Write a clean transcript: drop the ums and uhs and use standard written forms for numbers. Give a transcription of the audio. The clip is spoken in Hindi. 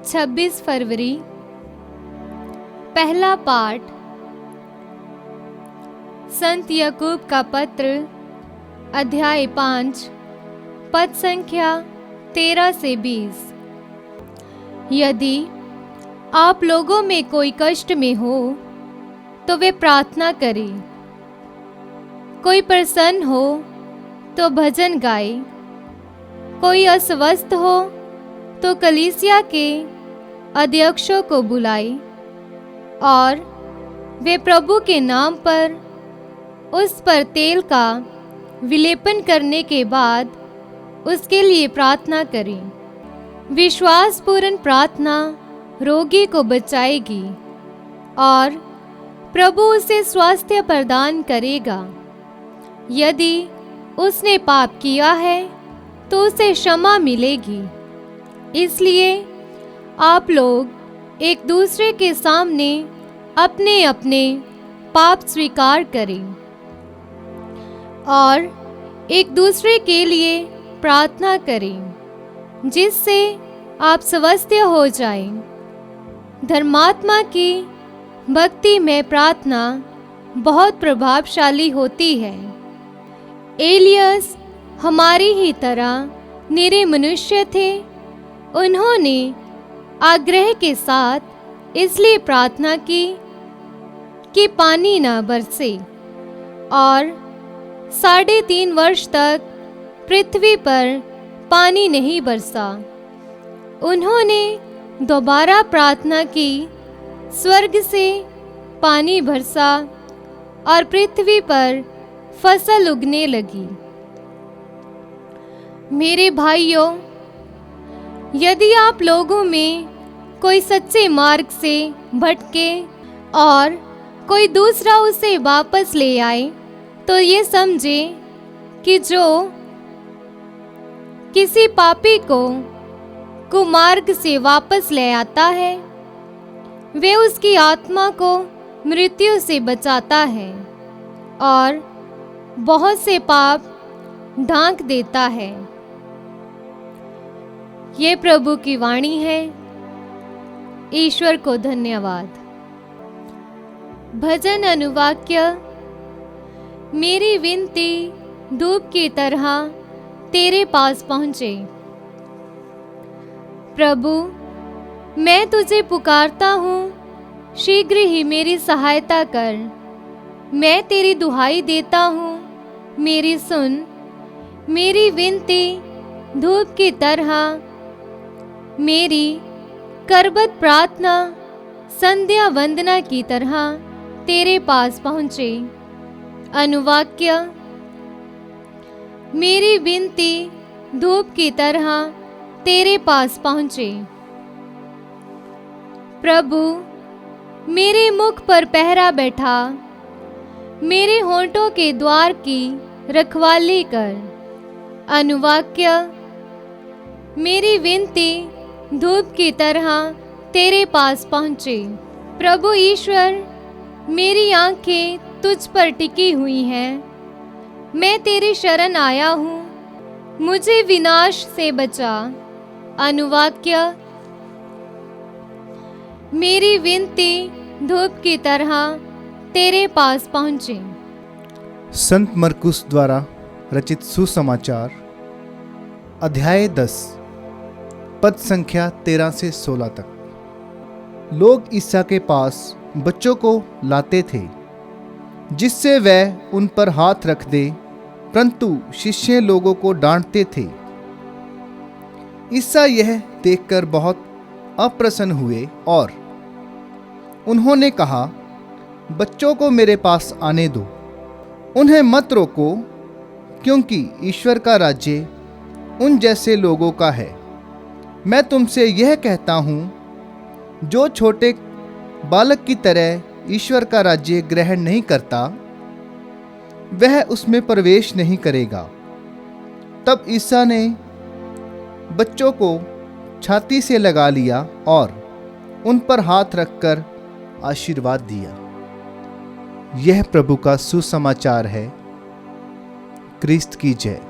26 फरवरी। पहला पाठ संत याकूब का पत्र, अध्याय 5, पद संख्या 13 से 20। यदि आप लोगों में कोई कष्ट में हो तो वे प्रार्थना करें, कोई प्रसन्न हो तो भजन गाए, कोई अस्वस्थ हो तो कलीसिया के अध्यक्षों को बुलाए और वे प्रभु के नाम पर उस पर तेल का विलेपन करने के बाद उसके लिए प्रार्थना करें। विश्वासपूर्ण प्रार्थना रोगी को बचाएगी और प्रभु उसे स्वास्थ्य प्रदान करेगा। यदि उसने पाप किया है तो उसे क्षमा मिलेगी। इसलिए आप लोग एक दूसरे के सामने अपने अपने पाप स्वीकार करें और एक दूसरे के लिए प्रार्थना करें, जिससे आप स्वस्थ हो जाएं। धर्मात्मा की भक्ति में प्रार्थना बहुत प्रभावशाली होती है। एलियस हमारी ही तरह निरे मनुष्य थे। उन्होंने आग्रह के साथ इसलिए प्रार्थना की कि पानी न बरसे और 3.5 वर्ष तक पृथ्वी पर पानी नहीं बरसा। उन्होंने दोबारा प्रार्थना की, स्वर्ग से पानी बरसा और पृथ्वी पर फसल उगने लगी। मेरे भाइयों, यदि आप लोगों में कोई सच्चे मार्ग से भटके और कोई दूसरा उसे वापस ले आए, तो ये समझे कि जो किसी पापी को कुमार्ग से वापस ले आता है, वे उसकी आत्मा को मृत्यु से बचाता है और बहुत से पाप ढांक देता है। ये प्रभु की वाणी है। ईश्वर को धन्यवाद। भजन अनुवाक्य। मेरी विनती धूप की तरह तेरे पास पहुँचे। प्रभु, मैं तुझे पुकारता हूँ, शीघ्र ही मेरी सहायता कर। मैं तेरी दुहाई देता हूँ, मेरी सुन। मेरी विनती धूप की तरह, मेरी करबत प्रार्थना संध्या वंदना की तरह तेरे पास पहुँचे। अनुवाक्य। मेरी विनती धूप की तरह तेरे पास पहुँचे। प्रभु, मेरे मुख पर पहरा बैठा, मेरे होंठों के द्वार की रखवाली कर। अनुवाक्य। मेरी विनती धूप की तरह तेरे पास पहुँचे। प्रभु ईश्वर, मेरी आंखें तुझ पर टिकी हुई हैं। मैं तेरी शरण आया हूँ, मुझे विनाश से बचा। अनुवाक्य। मेरी विनती धूप की तरह तेरे पास पहुँचे। संत मरकुस द्वारा रचित सुसमाचार, अध्याय 10, पद संख्या 13 से 16 तक। लोग ईसा के पास बच्चों को लाते थे जिससे वह उन पर हाथ रख दे, परंतु शिष्य लोगों को डांटते थे। ईसा यह देखकर बहुत अप्रसन्न हुए और उन्होंने कहा, बच्चों को मेरे पास आने दो, उन्हें मत रोको, क्योंकि ईश्वर का राज्य उन जैसे लोगों का है। मैं तुमसे यह कहता हूँ, जो छोटे बालक की तरह ईश्वर का राज्य ग्रहण नहीं करता, वह उसमें प्रवेश नहीं करेगा। तब ईसा ने बच्चों को छाती से लगा लिया और उन पर हाथ रखकर आशीर्वाद दिया। यह प्रभु का सुसमाचार है। क्रिस्त की जय।